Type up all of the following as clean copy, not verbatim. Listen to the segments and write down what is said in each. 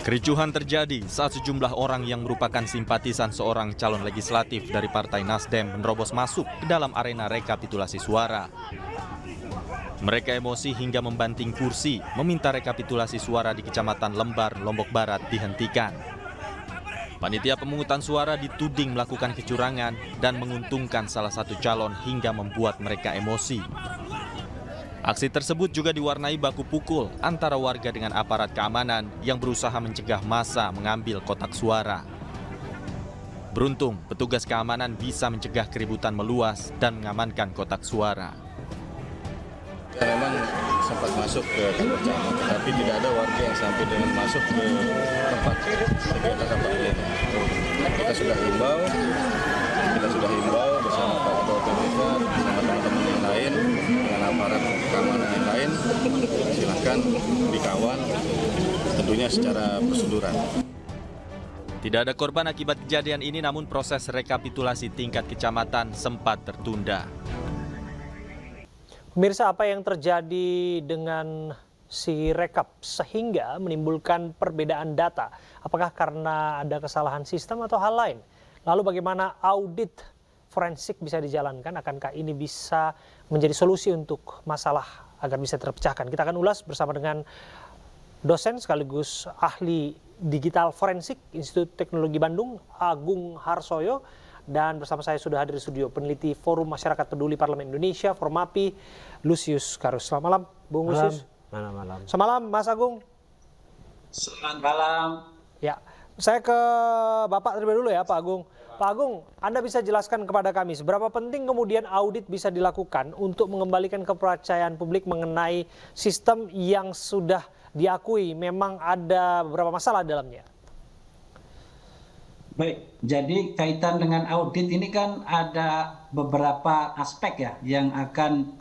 Kericuhan terjadi saat sejumlah orang yang merupakan simpatisan seorang calon legislatif dari Partai Nasdem menerobos masuk ke dalam arena rekapitulasi suara. Mereka emosi hingga membanting kursi, meminta rekapitulasi suara di Kecamatan Lembar, Lombok Barat dihentikan. Panitia pemungutan suara dituding melakukan kecurangan dan menguntungkan salah satu calon hingga membuat mereka emosi. Aksi tersebut juga diwarnai baku pukul antara warga dengan aparat keamanan yang berusaha mencegah massa mengambil kotak suara. Beruntung, petugas keamanan bisa mencegah keributan meluas dan mengamankan kotak suara. Memang sempat masuk ke kantor camat, tapi tidak ada warga yang sampai dengan masuk ke tempat kegiatan rapat pleno. Kita sudah himbau bersama Pak Ketua PPK, bersama teman-teman yang lain, dengan aparat keamanan yang lain, silakan dikawal, tentunya secara prosedural. Tidak ada korban akibat kejadian ini, namun proses rekapitulasi tingkat kecamatan sempat tertunda. Pemirsa, apa yang terjadi dengan si rekap sehingga menimbulkan perbedaan data? Apakah karena ada kesalahan sistem atau hal lain? Lalu bagaimana audit forensik bisa dijalankan? Akankah ini bisa menjadi solusi untuk masalah agar bisa terpecahkan? Kita akan ulas bersama dengan dosen sekaligus ahli digital forensik Institut Teknologi Bandung, Agung Harsoyo. Dan bersama saya sudah hadir di studio peneliti Forum Masyarakat Peduli Parlemen Indonesia, Formapi, Lusius Karus. Selamat malam, Bung Lusius. Malam. Selamat malam, Mas Agung. Selamat malam. Ya, saya ke Bapak terlebih dulu ya, Pak Agung. Pak Agung, Anda bisa jelaskan kepada kami seberapa penting kemudian audit bisa dilakukan untuk mengembalikan kepercayaan publik mengenai sistem yang sudah diakui memang ada beberapa masalah dalamnya? Baik, jadi kaitan dengan audit ini kan ada beberapa aspek ya yang akan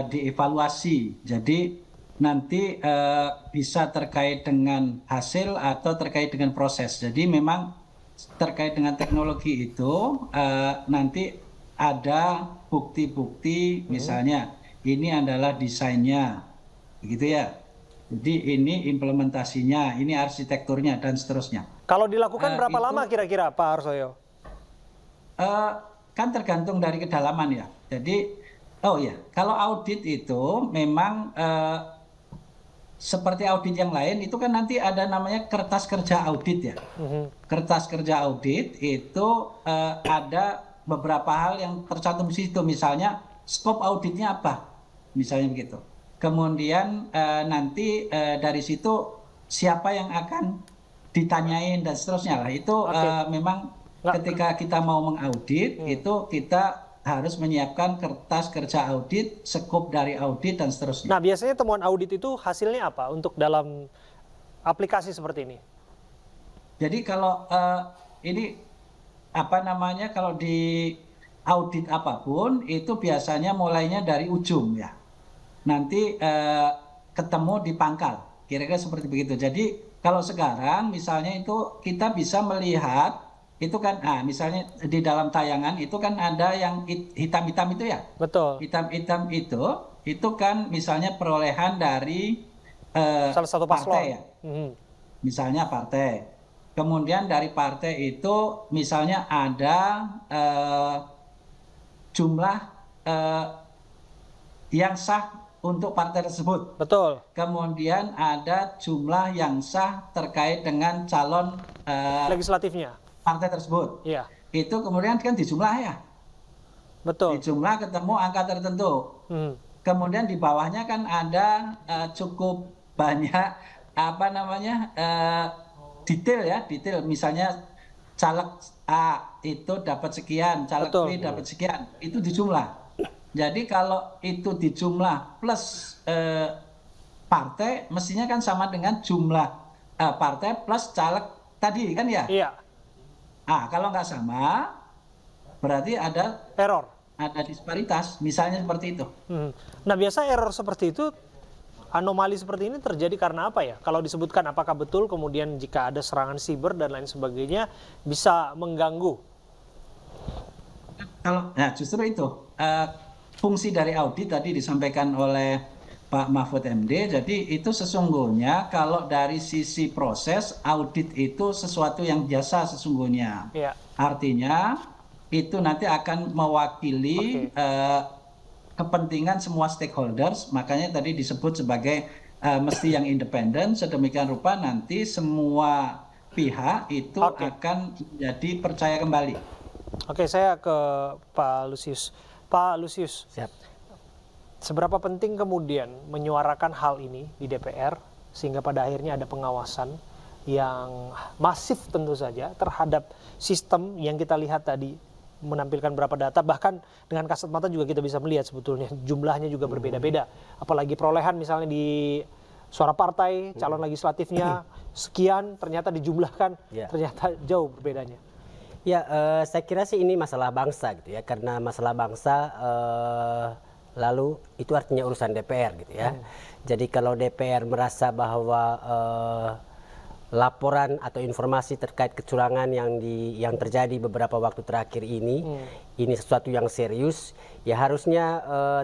dievaluasi. Jadi nanti bisa terkait dengan hasil atau terkait dengan proses. Jadi memang terkait dengan teknologi itu nanti ada bukti-bukti, misalnya ini adalah desainnya, gitu ya. Jadi ini implementasinya, ini arsitekturnya dan seterusnya. Kalau dilakukan berapa lama kira-kira Pak Harsoyo? Kan tergantung dari kedalaman ya. Jadi, kalau audit itu memang seperti audit yang lain itu kan nanti ada namanya kertas kerja audit ya. Kertas kerja audit itu ada beberapa hal yang tercantum di situ. Misalnya skop auditnya apa, misalnya begitu. Kemudian nanti dari situ siapa yang akan ditanyain dan seterusnya lah. Itu memang ketika kita mau mengaudit itu kita harus menyiapkan kertas kerja audit, skop dari audit dan seterusnya. Nah, biasanya temuan audit itu hasilnya apa untuk dalam aplikasi seperti ini? Jadi kalau ini kalau di audit apapun itu biasanya mulainya dari ujung ya. Nanti ketemu di pangkal, kira-kira seperti begitu. Jadi kalau sekarang misalnya itu kita bisa melihat itu kan, misalnya di dalam tayangan itu kan ada yang hitam-hitam itu ya. Betul. Hitam-hitam itu kan misalnya perolehan dari salah satu partai ya. Misalnya partai. Kemudian dari partai itu misalnya ada jumlah yang sah untuk partai tersebut. Betul. Kemudian ada jumlah yang sah terkait dengan calon legislatifnya partai tersebut. Iya. Itu kemudian kan dijumlah ya. Betul. Dijumlah ketemu angka tertentu. Kemudian di bawahnya kan ada cukup banyak detail ya, detail. Misalnya caleg A itu dapat sekian, caleg B dapat sekian. Itu dijumlah. Jadi kalau itu dijumlah plus partai, mestinya kan sama dengan jumlah partai plus caleg tadi kan ya? Iya. Kalau nggak sama, berarti ada error. Ada disparitas, misalnya seperti itu. Nah, biasa error seperti itu, anomali seperti ini terjadi karena apa ya? Kalau disebutkan apakah betul kemudian jika ada serangan siber dan lain sebagainya bisa mengganggu? Justru itu. Fungsi dari audit tadi disampaikan oleh Pak Mahfud MD. Jadi itu sesungguhnya kalau dari sisi proses audit itu sesuatu yang biasa sesungguhnya. Ya. Artinya itu nanti akan mewakili kepentingan semua stakeholders. Makanya tadi disebut sebagai mesti yang independen. Sedemikian rupa nanti semua pihak itu akan menjadi percaya kembali. Oke, saya ke Pak Lusius. Pak Lusius, Siap. seberapa penting kemudian menyuarakan hal ini di DPR sehingga pada akhirnya ada pengawasan yang masif tentu saja terhadap sistem yang kita lihat tadi menampilkan berapa data, bahkan dengan kasat mata juga kita bisa melihat sebetulnya jumlahnya juga berbeda-beda. Apalagi perolehan misalnya di suara partai, calon legislatifnya sekian, ternyata dijumlahkan, ternyata jauh berbedanya. Ya, saya kira sih ini masalah bangsa gitu ya, karena masalah bangsa lalu itu artinya urusan DPR gitu ya. Jadi kalau DPR merasa bahwa laporan atau informasi terkait kecurangan yang terjadi beberapa waktu terakhir ini sesuatu yang serius, ya harusnya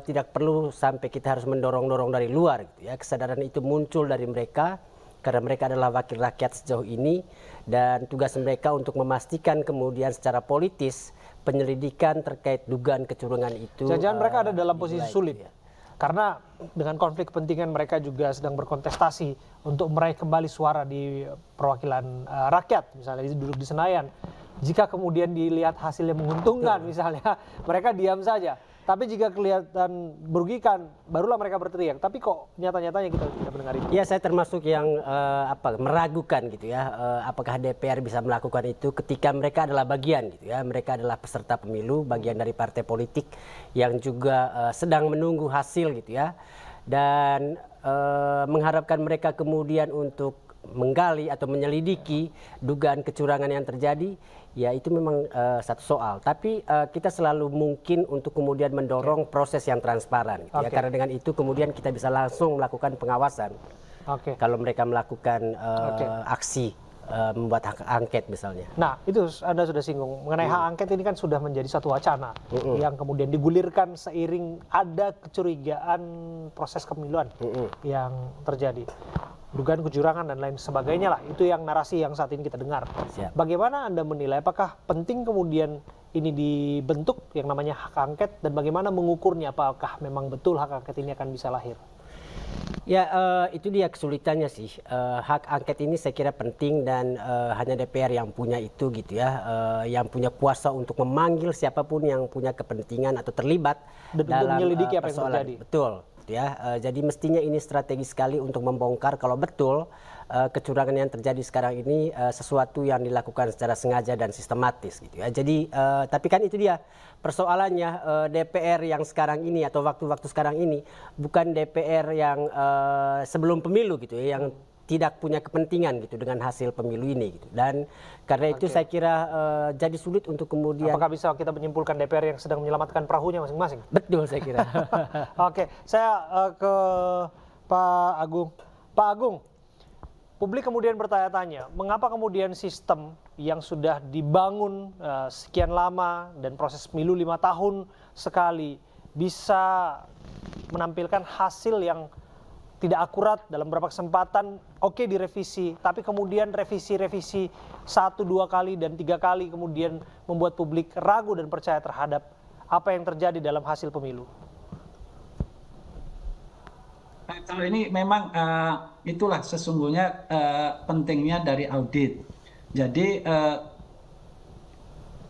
tidak perlu sampai kita harus mendorong-dorong dari luar gitu ya. Kesadaran itu muncul dari mereka karena mereka adalah wakil rakyat sejauh ini, dan tugas mereka untuk memastikan kemudian secara politis penyelidikan terkait dugaan kecurangan itu. Jangan-jangan mereka ada dalam posisi sulit. Gitu ya. Karena dengan konflik kepentingan mereka juga sedang berkontestasi untuk meraih kembali suara di perwakilan rakyat, misalnya duduk di Senayan. Jika kemudian dilihat hasilnya menguntungkan misalnya, mereka diam saja. Tapi jika kelihatan merugikan, barulah mereka berteriak. Tapi kok nyata-nyatanya kita tidak mendengar itu. Ya, saya termasuk yang meragukan gitu ya, apakah DPR bisa melakukan itu ketika mereka adalah bagian gitu ya, mereka adalah peserta pemilu, bagian dari partai politik yang juga sedang menunggu hasil gitu ya, dan mengharapkan mereka kemudian untuk menggali atau menyelidiki dugaan kecurangan yang terjadi, ya itu memang satu soal. Tapi kita selalu mungkin untuk kemudian mendorong proses yang transparan gitu ya, karena dengan itu kemudian kita bisa langsung melakukan pengawasan. Kalau mereka melakukan aksi membuat hak angket misalnya. Nah, itu Anda sudah singgung mengenai hak angket. Ini kan sudah menjadi satu wacana yang kemudian digulirkan seiring ada kecurigaan proses kepemiluan yang terjadi. Dugaan kecurangan dan lain sebagainya lah. Itu yang narasi yang saat ini kita dengar. Siap. Bagaimana Anda menilai, apakah penting kemudian ini dibentuk yang namanya hak angket, dan bagaimana mengukurnya, apakah memang betul hak angket ini akan bisa lahir? Ya, itu dia kesulitannya sih. Hak angket ini saya kira penting, dan hanya DPR yang punya itu gitu ya, yang punya kuasa untuk memanggil siapapun yang punya kepentingan atau terlibat dalam menyelidiki apa yang persoalan. terjadi. Betul. Ya, jadi mestinya ini strategi sekali untuk membongkar kalau betul kecurangan yang terjadi sekarang ini sesuatu yang dilakukan secara sengaja dan sistematis gitu ya. Jadi tapi kan itu dia persoalannya, DPR yang sekarang ini atau waktu-waktu sekarang ini bukan DPR yang sebelum pemilu gitu ya, yang tidak punya kepentingan gitu dengan hasil pemilu ini gitu. Dan karena itu saya kira jadi sulit untuk kemudian. Apakah bisa kita menyimpulkan DPR yang sedang menyelamatkan perahunya masing-masing? Betul, saya kira. Oke, saya ke Pak Agung. Pak Agung, publik kemudian bertanya-tanya, mengapa kemudian sistem yang sudah dibangun sekian lama dan proses pemilu 5 tahun sekali bisa menampilkan hasil yang tidak akurat dalam beberapa kesempatan, oke direvisi, tapi kemudian revisi 1, 2 kali dan 3 kali kemudian membuat publik ragu dan percaya terhadap apa yang terjadi dalam hasil pemilu. Kalau ini memang itulah sesungguhnya pentingnya dari audit. Jadi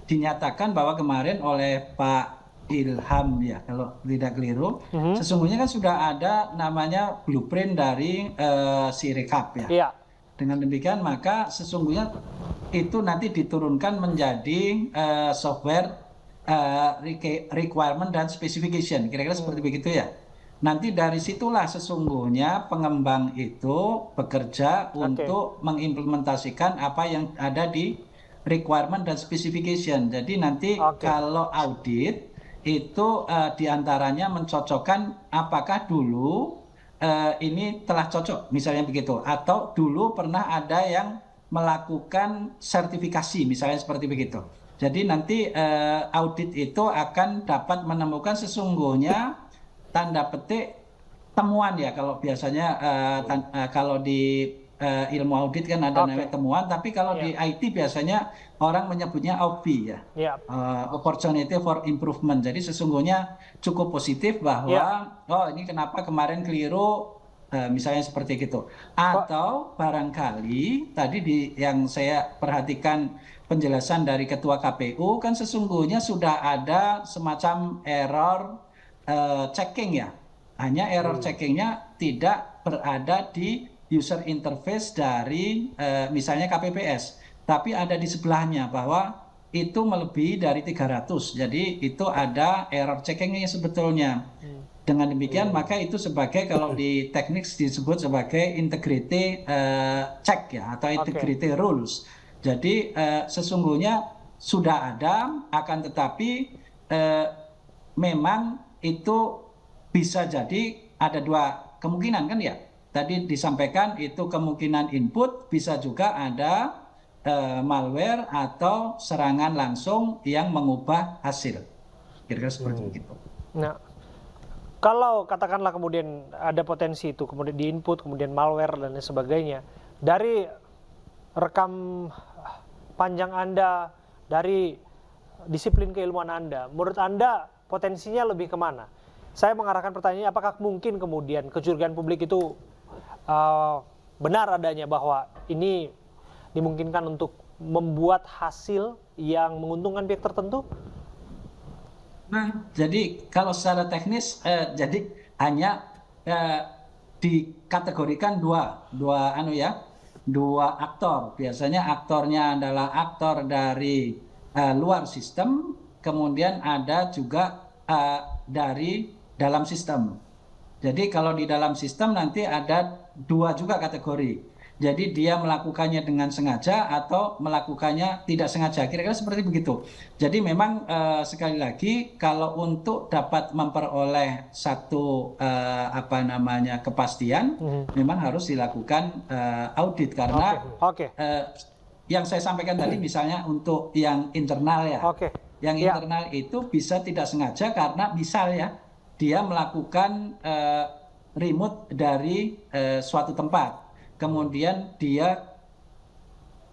dinyatakan bahwa kemarin oleh Pak Ilham ya, kalau tidak keliru, sesungguhnya kan sudah ada namanya blueprint dari Sirekap ya. Iya. Dengan demikian maka sesungguhnya itu nanti diturunkan menjadi software requirement dan specification, kira-kira seperti begitu ya. Nanti dari situlah sesungguhnya pengembang itu bekerja untuk mengimplementasikan apa yang ada di requirement dan specification. Jadi nanti kalau audit itu diantaranya mencocokkan apakah dulu ini telah cocok misalnya begitu, atau dulu pernah ada yang melakukan sertifikasi misalnya seperti begitu. Jadi nanti audit itu akan dapat menemukan sesungguhnya tanda petik temuan ya, kalau biasanya kalau di ilmu audit kan ada namanya temuan, tapi kalau di IT biasanya orang menyebutnya OP ya, opportunity for improvement. Jadi sesungguhnya cukup positif bahwa oh ini kenapa kemarin keliru, misalnya seperti itu. Atau barangkali tadi yang saya perhatikan penjelasan dari Ketua KPU kan sesungguhnya sudah ada semacam error checking ya. Hanya error checkingnya tidak berada di user interface dari misalnya KPPS, tapi ada di sebelahnya bahwa itu melebihi dari 300. Jadi itu ada error checkingnya sebetulnya. Dengan demikian maka itu sebagai, kalau di teknik disebut sebagai integrity check ya, atau integrity rules. Jadi sesungguhnya sudah ada, akan tetapi memang itu bisa jadi ada dua kemungkinan kan ya. Tadi disampaikan itu kemungkinan input, bisa juga ada malware atau serangan langsung yang mengubah hasil. Kira-kira seperti itu. Nah, kalau katakanlah kemudian ada potensi itu, kemudian di input, kemudian malware dan lain sebagainya, dari rekam panjang Anda, dari disiplin keilmuan Anda, menurut Anda potensinya lebih kemana? Saya mengarahkan pertanyaannya, apakah mungkin kemudian kecurigaan publik itu benar adanya bahwa ini dimungkinkan untuk membuat hasil yang menguntungkan pihak tertentu? Nah, jadi kalau secara teknis jadi hanya dikategorikan dua aktor. Biasanya aktornya adalah aktor dari luar sistem, kemudian ada juga dari dalam sistem. Jadi kalau di dalam sistem nanti ada dua juga kategori. Jadi dia melakukannya dengan sengaja atau melakukannya tidak sengaja. Kira-kira seperti begitu. Jadi memang sekali lagi kalau untuk dapat memperoleh satu kepastian, memang harus dilakukan audit karena yang saya sampaikan tadi misalnya untuk yang internal ya. Yang internal itu bisa tidak sengaja karena misalnya dia melakukan remote dari suatu tempat. Kemudian dia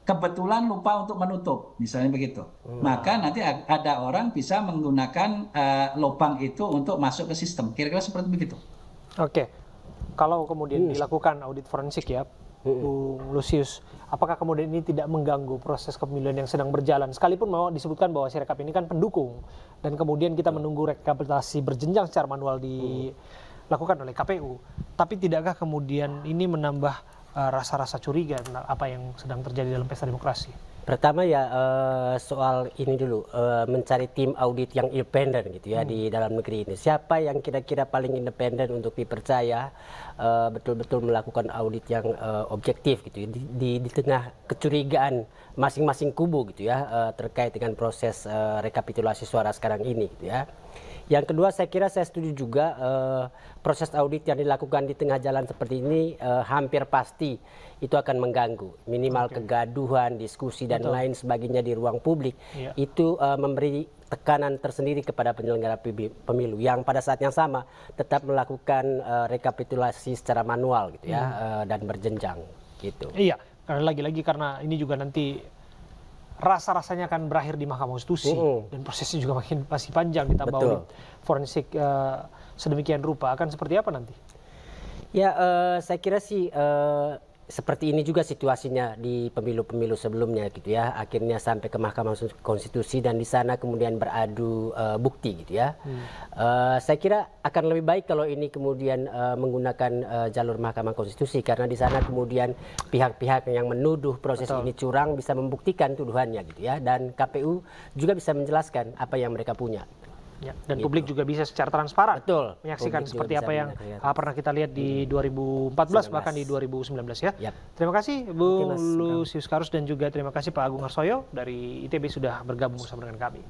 kebetulan lupa untuk menutup, misalnya begitu. Maka nanti ada orang bisa menggunakan lubang itu untuk masuk ke sistem. Kira-kira seperti begitu. Oke. Kalau kemudian dilakukan audit forensik ya, Bung Lusius, apakah kemudian ini tidak mengganggu proses kepemiluan yang sedang berjalan? Sekalipun memang disebutkan bahwa Sirekap ini kan pendukung, dan kemudian kita menunggu rekapitulasi berjenjang secara manual dilakukan oleh KPU. Tapi tidakkah kemudian ini menambah rasa-rasa curiga tentang apa yang sedang terjadi dalam pesta demokrasi? Pertama ya soal ini dulu, mencari tim audit yang independen gitu ya di dalam negeri ini. Siapa yang kira-kira paling independen untuk dipercaya betul-betul melakukan audit yang objektif gitu ya, di tengah kecurigaan masing-masing kubu gitu ya terkait dengan proses rekapitulasi suara sekarang ini gitu ya. Yang kedua, saya kira saya setuju juga proses audit yang dilakukan di tengah jalan seperti ini hampir pasti itu akan mengganggu minimal kegaduhan, diskusi dan lain sebagainya di ruang publik. Itu memberi tekanan tersendiri kepada penyelenggara pemilu yang pada saat yang sama tetap melakukan rekapitulasi secara manual gitu ya dan berjenjang gitu. Iya, karena lagi-lagi karena ini juga nanti rasa-rasanya akan berakhir di Mahkamah Konstitusi dan prosesnya juga masih panjang, ditambah audit forensik sedemikian rupa. Akan seperti apa nanti? Ya saya kira sih seperti ini juga situasinya di pemilu-pemilu sebelumnya gitu ya. Akhirnya sampai ke Mahkamah Konstitusi dan di sana kemudian beradu bukti gitu ya. Saya kira akan lebih baik kalau ini kemudian menggunakan jalur Mahkamah Konstitusi, karena di sana kemudian pihak-pihak yang menuduh proses ini curang bisa membuktikan tuduhannya gitu ya, dan KPU juga bisa menjelaskan apa yang mereka punya. Ya, dan gitu. Publik juga bisa secara transparan menyaksikan publik seperti apa yang pernah kita lihat di 2014 bahkan di 2019 ya. Terima kasih Bung Lusius Karus dan juga terima kasih Pak Agung Harsoyo dari ITB sudah bergabung bersama dengan kami.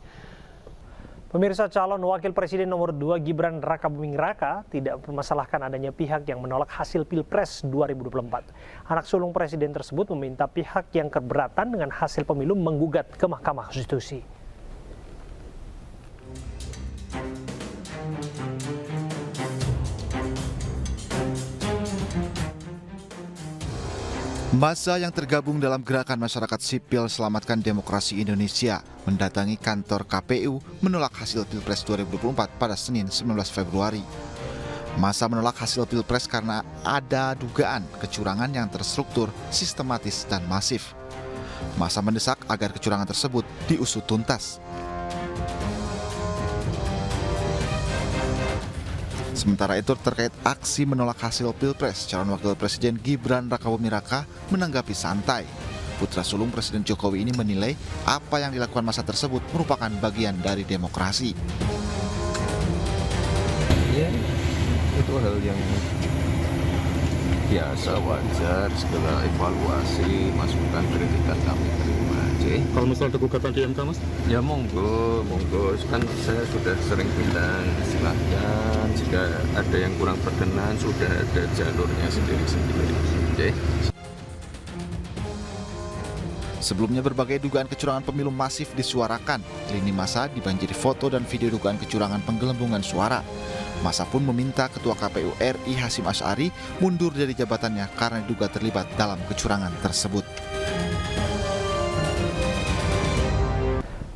Pemirsa, calon wakil presiden nomor 2 Gibran Rakabuming Raka tidak mempermasalahkan adanya pihak yang menolak hasil Pilpres 2024. Anak sulung presiden tersebut meminta pihak yang keberatan dengan hasil pemilu menggugat ke Mahkamah Konstitusi. Massa yang tergabung dalam gerakan masyarakat sipil Selamatkan Demokrasi Indonesia mendatangi kantor KPU menolak hasil Pilpres 2024 pada Senin 19 Februari. Massa menolak hasil Pilpres karena ada dugaan kecurangan yang terstruktur, sistematis, dan masif. Massa mendesak agar kecurangan tersebut diusut tuntas. Sementara itu, terkait aksi menolak hasil Pilpres, calon wakil presiden Gibran Rakabuming Raka menanggapi santai. Putra sulung Presiden Jokowi ini menilai apa yang dilakukan massa tersebut merupakan bagian dari demokrasi. Ya, itu hal yang biasa, wajar, segala evaluasi, masukan, kritikan kami terima aja. Kalau misalnya ada gugatan di MK, Mas? Ya monggo. Kan saya sudah sering bilang, silahkan. Jika ada yang kurang berkenan, sudah ada jalurnya sendiri-sendiri. Oke. Sebelumnya berbagai dugaan kecurangan pemilu masif disuarakan. Lini massa dibanjiri foto dan video dugaan kecurangan penggelembungan suara. Massa pun meminta Ketua KPU RI Hasyim Asy'ari mundur dari jabatannya karena diduga terlibat dalam kecurangan tersebut.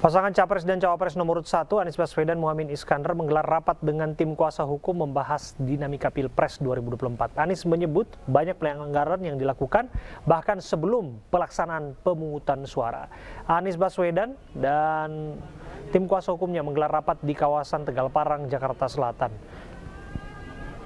Pasangan Capres dan Cawapres nomor 1 Anies Baswedan Muhaimin Iskandar menggelar rapat dengan tim kuasa hukum membahas dinamika Pilpres 2024. Anies menyebut banyak pelanggaran yang dilakukan bahkan sebelum pelaksanaan pemungutan suara. Anies Baswedan dan tim kuasa hukumnya menggelar rapat di kawasan Tegal Parang, Jakarta Selatan.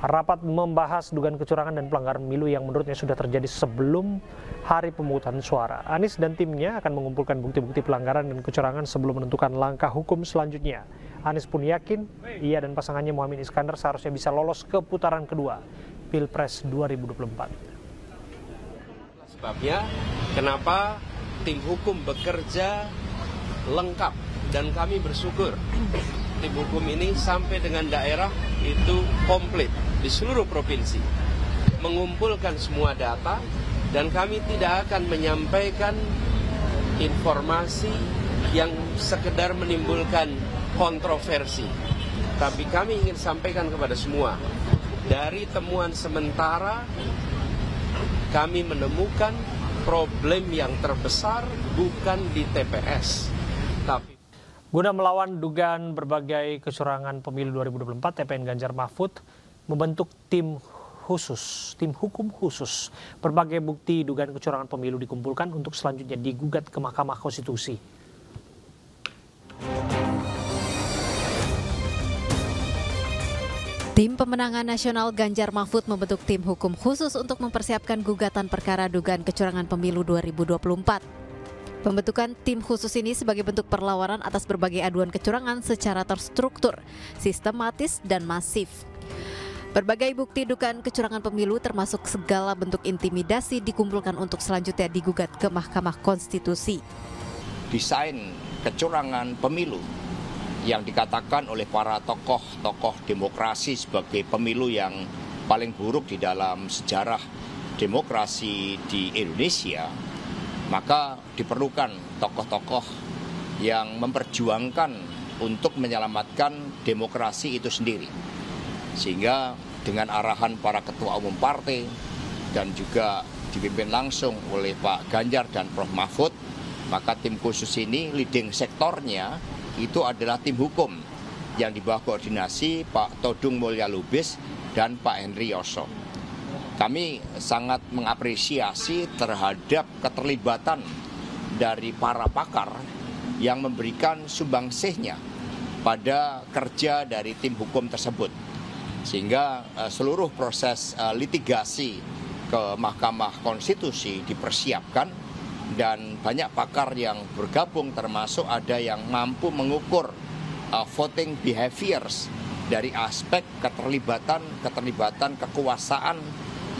Rapat membahas dugaan kecurangan dan pelanggaran pemilu yang menurutnya sudah terjadi sebelum hari pemungutan suara. Anies dan timnya akan mengumpulkan bukti-bukti pelanggaran dan kecurangan sebelum menentukan langkah hukum selanjutnya. Anies pun yakin ia dan pasangannya Muhaimin Iskandar seharusnya bisa lolos ke putaran kedua Pilpres 2024. Sebabnya kenapa tim hukum bekerja lengkap dan kami bersyukur tim hukum ini sampai dengan daerah itu komplit di seluruh provinsi, mengumpulkan semua data, dan kami tidak akan menyampaikan informasi yang sekedar menimbulkan kontroversi. Tapi kami ingin sampaikan kepada semua, dari temuan sementara kami menemukan problem yang terbesar bukan di TPS, tapi guna melawan dugaan berbagai kecurangan pemilu 2024, TPN Ganjar Mahfud membentuk tim hukum khusus. Berbagai bukti dugaan kecurangan pemilu dikumpulkan untuk selanjutnya digugat ke Mahkamah Konstitusi. Tim Pemenangan Nasional Ganjar Mahfud membentuk tim hukum khusus untuk mempersiapkan gugatan perkara dugaan kecurangan pemilu 2024. Pembentukan tim khusus ini sebagai bentuk perlawanan atas berbagai aduan kecurangan secara terstruktur, sistematis, dan masif. Berbagai bukti dugaan kecurangan pemilu termasuk segala bentuk intimidasi dikumpulkan untuk selanjutnya digugat ke Mahkamah Konstitusi. Desain kecurangan pemilu yang dikatakan oleh para tokoh-tokoh demokrasi sebagai pemilu yang paling buruk di dalam sejarah demokrasi di Indonesia, maka diperlukan tokoh-tokoh yang memperjuangkan untuk menyelamatkan demokrasi itu sendiri. Sehingga dengan arahan para ketua umum partai dan juga dipimpin langsung oleh Pak Ganjar dan Prof Mahfud, maka tim khusus ini leading sektornya itu adalah tim hukum yang di bawah koordinasi Pak Todung Mulya Lubis dan Pak Henry Yoso. Kami sangat mengapresiasi terhadap keterlibatan dari para pakar yang memberikan sumbangsihnya pada kerja dari tim hukum tersebut. Sehingga seluruh proses litigasi ke Mahkamah Konstitusi dipersiapkan dan banyak pakar yang bergabung, termasuk ada yang mampu mengukur voting behaviors dari aspek keterlibatan kekuasaan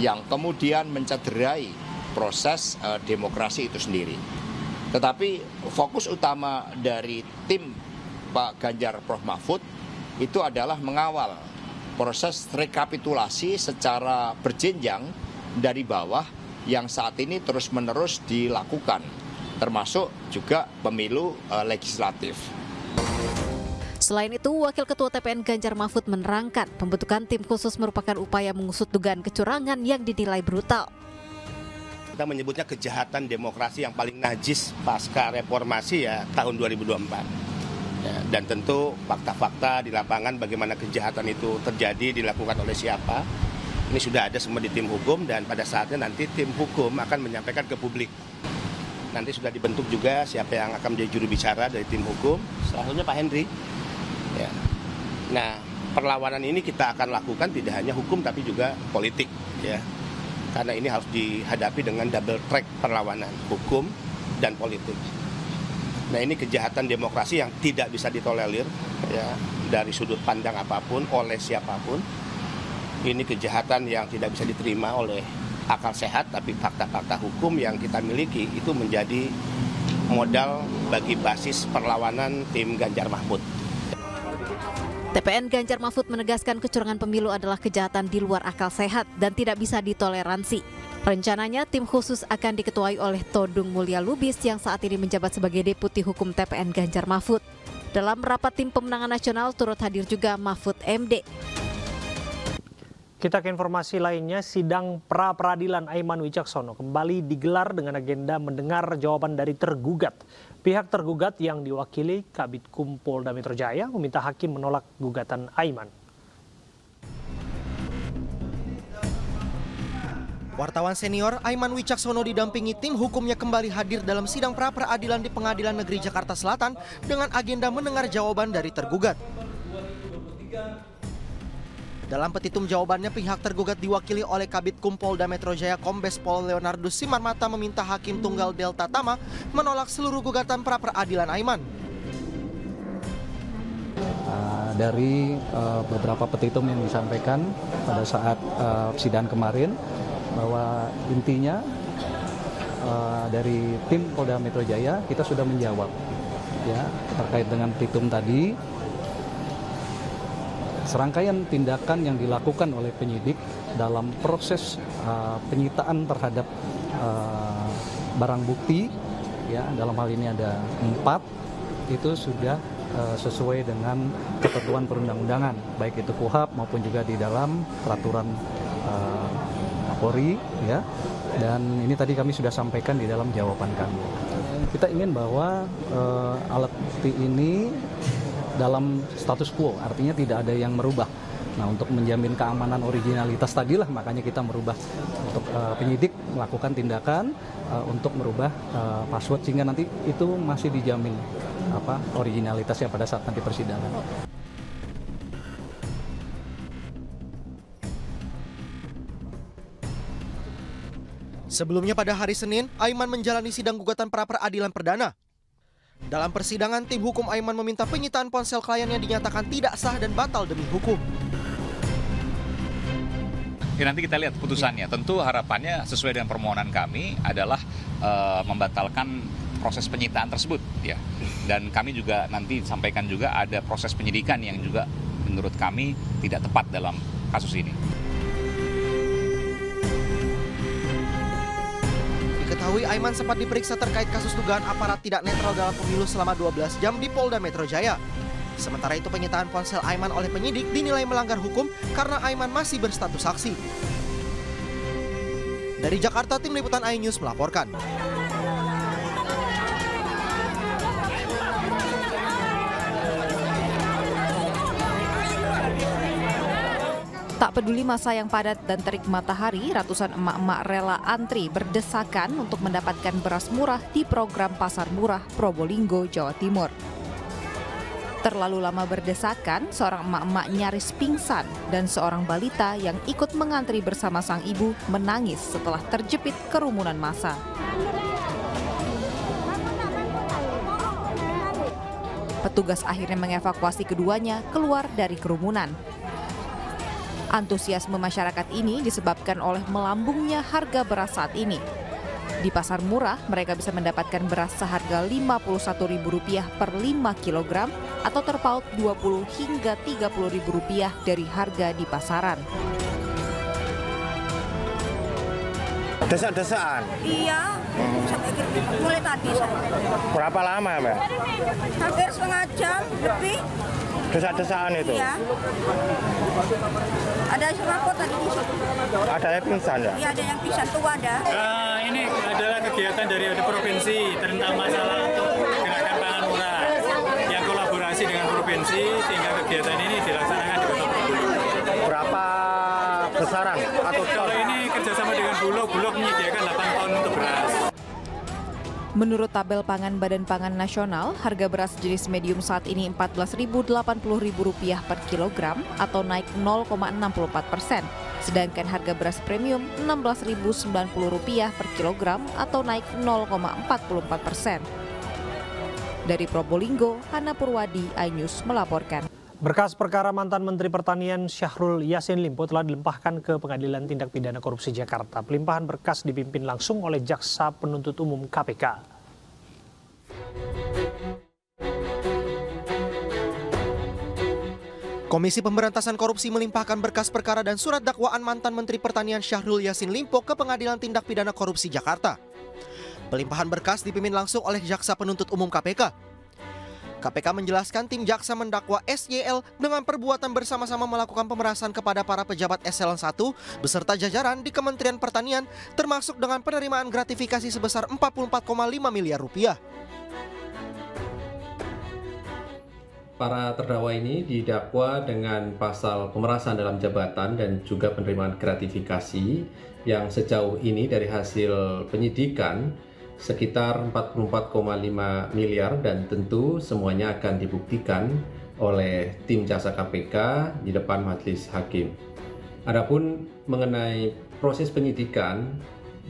yang kemudian mencederai proses demokrasi itu sendiri. Tetapi fokus utama dari tim Pak Ganjar Prof Mahfud itu adalah mengawal proses rekapitulasi secara berjenjang dari bawah yang saat ini terus-menerus dilakukan, termasuk juga pemilu legislatif. Selain itu, Wakil Ketua TPN Ganjar Mahfud menerangkan pembentukan tim khusus merupakan upaya mengusut dugaan kecurangan yang dinilai brutal. Kita menyebutnya kejahatan demokrasi yang paling najis pasca reformasi ya tahun 2024. Ya, dan tentu fakta-fakta di lapangan bagaimana kejahatan itu terjadi, dilakukan oleh siapa, ini sudah ada semua di tim hukum dan pada saatnya nanti tim hukum akan menyampaikan ke publik. Nanti sudah dibentuk juga siapa yang akan menjadi juru bicara dari tim hukum, salah satunya Pak Henry. Ya. Nah, perlawanan ini kita akan lakukan tidak hanya hukum tapi juga politik, ya. Karena ini harus dihadapi dengan double track perlawanan, hukum dan politik. Nah, ini kejahatan demokrasi yang tidak bisa ditolerir, ya, dari sudut pandang apapun oleh siapapun. Ini kejahatan yang tidak bisa diterima oleh akal sehat, tapi fakta-fakta hukum yang kita miliki itu menjadi modal bagi basis perlawanan tim Ganjar Mahfud. TPN Ganjar Mahfud menegaskan kecurangan pemilu adalah kejahatan di luar akal sehat dan tidak bisa ditoleransi. Rencananya tim khusus akan diketuai oleh Todung Mulya Lubis yang saat ini menjabat sebagai Deputi Hukum TPN Ganjar Mahfud. Dalam rapat tim pemenangan nasional turut hadir juga Mahfud MD. Kita ke informasi lainnya, sidang pra-peradilan Aiman Wicaksono kembali digelar dengan agenda mendengar jawaban dari tergugat. Pihak tergugat yang diwakili Kabid Polda Metro Jaya meminta hakim menolak gugatan Aiman. Wartawan senior Aiman Wicaksono didampingi tim hukumnya kembali hadir dalam sidang pra-peradilan di Pengadilan Negeri Jakarta Selatan dengan agenda mendengar jawaban dari tergugat. Dalam petitum jawabannya, pihak tergugat diwakili oleh Kabid Polda Metro Jaya Kombes Pol Leonardus Simarmata meminta Hakim Tunggal Delta Tama menolak seluruh gugatan pra-peradilan Aiman. Dari beberapa petitum yang disampaikan pada saat sidang kemarin, bahwa intinya dari tim Polda Metro Jaya kita sudah menjawab ya terkait dengan petitum tadi. Serangkaian tindakan yang dilakukan oleh penyidik dalam proses penyitaan terhadap barang bukti, ya dalam hal ini ada 4, itu sudah sesuai dengan ketentuan perundang-undangan, baik itu KUHP maupun juga di dalam peraturan Polri, ya. Dan ini tadi kami sudah sampaikan di dalam jawaban kami. Kita ingin bahwa alat bukti ini dalam status quo, artinya tidak ada yang merubah. Nah, untuk menjamin keamanan originalitas tadilah makanya kita merubah untuk penyidik melakukan tindakan untuk merubah password sehingga nanti itu masih dijamin originalitasnya pada saat nanti persidangan. Sebelumnya pada hari Senin, Aiman menjalani sidang gugatan pra-peradilan perdana. Dalam persidangan, tim hukum Aiman meminta penyitaan ponsel kliennya dinyatakan tidak sah dan batal demi hukum. Ya, nanti kita lihat putusannya. Tentu harapannya sesuai dengan permohonan kami adalah membatalkan proses penyitaan tersebut, ya. Dan kami juga nanti sampaikan juga ada proses penyidikan yang juga menurut kami tidak tepat dalam kasus ini. Diketahui Aiman sempat diperiksa terkait kasus dugaan aparat tidak netral dalam pemilu selama 12 jam di Polda Metro Jaya. Sementara itu penyitaan ponsel Aiman oleh penyidik dinilai melanggar hukum karena Aiman masih berstatus saksi. Dari Jakarta, tim liputan iNews melaporkan. Tak peduli masa yang padat dan terik matahari, ratusan emak-emak rela antri berdesakan untuk mendapatkan beras murah di program Pasar Murah Probolinggo, Jawa Timur. Terlalu lama berdesakan, seorang emak-emak nyaris pingsan dan seorang balita yang ikut mengantri bersama sang ibu menangis setelah terjepit kerumunan massa. Petugas akhirnya mengevakuasi keduanya keluar dari kerumunan. Antusiasme masyarakat ini disebabkan oleh melambungnya harga beras saat ini. Di pasar murah, mereka bisa mendapatkan beras seharga Rp51.000 per 5 kg atau terpaut Rp20 hingga Rp30.000 dari harga di pasaran. Desak-desakan? Iya, mulai tadi. Berapa lama, Mbak? Hampir setengah jam lebih. Desak-desakan itu? Iya. Ada semaput tadi di situ. Ada yang pingsan ya? Iya, ada yang pingsan tuh ada. Ini adalah kegiatan dari provinsi tentang masalah untuk gerakan pangan murah yang kolaborasi dengan provinsi sehingga kegiatan ini dilaksanakan di Kota Probolinggo. Berapa besaran atau kalau ini kerjasama dengan Bulog menyediakan 8 ton untuk beras. Menurut tabel pangan Badan Pangan Nasional, harga beras jenis medium saat ini Rp14.080.000 per kilogram atau naik 0,64%. Sedangkan harga beras premium Rp16.090 per kilogram atau naik 0,44%. Dari Probolinggo, Hana Purwadi, iNews melaporkan. Berkas perkara mantan Menteri Pertanian Syahrul Yassin Limpo telah dilimpahkan ke Pengadilan Tindak Pidana Korupsi Jakarta. Pelimpahan berkas dipimpin langsung oleh Jaksa Penuntut Umum KPK. Komisi Pemberantasan Korupsi melimpahkan berkas perkara dan surat dakwaan mantan Menteri Pertanian Syahrul Yassin Limpo ke Pengadilan Tindak Pidana Korupsi Jakarta. Pelimpahan berkas dipimpin langsung oleh Jaksa Penuntut Umum KPK. KPK menjelaskan tim jaksa mendakwa SYL dengan perbuatan bersama-sama melakukan pemerasan kepada para pejabat eselon 1 beserta jajaran di Kementerian Pertanian termasuk dengan penerimaan gratifikasi sebesar Rp44,5 miliar. Para terdakwa ini didakwa dengan pasal pemerasan dalam jabatan dan juga penerimaan gratifikasi yang sejauh ini dari hasil penyidikan sekitar 44,5 miliar dan tentu semuanya akan dibuktikan oleh tim jaksa KPK di depan majelis hakim. Adapun mengenai proses penyidikan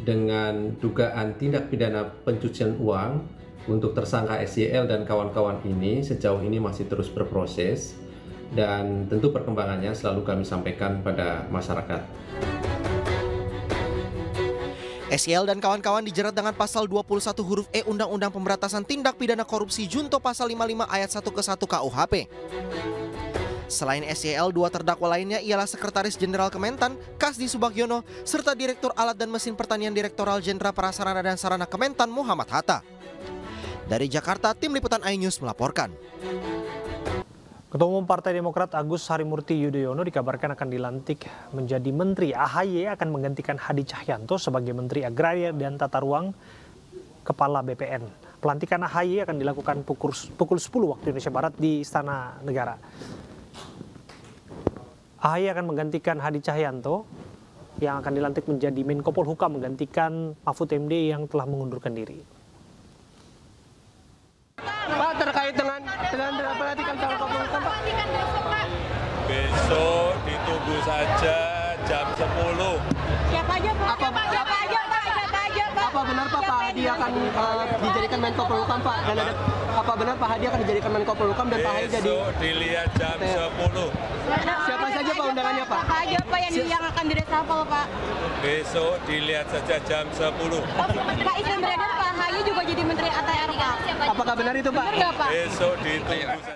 dengan dugaan tindak pidana pencucian uang untuk tersangka SYL dan kawan-kawan ini sejauh ini masih terus berproses dan tentu perkembangannya selalu kami sampaikan pada masyarakat. SYL dan kawan-kawan dijerat dengan pasal 21 huruf E Undang-Undang Pemberantasan Tindak Pidana Korupsi Junto pasal 55 ayat 1 ke 1 KUHP. Selain SYL, dua terdakwa lainnya ialah Sekretaris Jenderal Kementan, Kasdi Subagiono, serta Direktur Alat dan Mesin Pertanian Direktoral Jenderal Prasarana dan Sarana Kementan Muhammad Hatta. Dari Jakarta, tim liputan iNews melaporkan. Ketua Umum Partai Demokrat Agus Harimurti Yudhoyono dikabarkan akan dilantik menjadi Menteri. AHY akan menggantikan Hadi Cahyanto sebagai Menteri Agraria dan Tata Ruang Kepala BPN. Pelantikan AHY akan dilakukan pukul 10 waktu Indonesia Barat di Istana Negara. AHY akan menggantikan Hadi Cahyanto yang akan dilantik menjadi Menko Polhukam menggantikan Mahfud MD yang telah mengundurkan diri. Pak, terkait dengan pelantikan Menko Polhukam, Pak. Besok ditunggu saja jam 10. Siapa aja, Pak? Siapa aja, Pak? Apa benar Pak Hadi akan dijadikan Menko Polhukam, Pak? Dan ada apa benar Pak Hadi akan dijadikan Menko Polhukam dan Pak Hadi jadi? Besok dilihat jam 10. Siapa saja Pak undangannya, Pak? Apa aja Pak yang akan diresapel, Pak? Besok dilihat saja jam 10. Pak Islam beredar Pak Hayu juga jadi Menteri ATR, Pak. Apakah benar itu, Pak? Benar nggak, Pak? Besok ditunggu saja.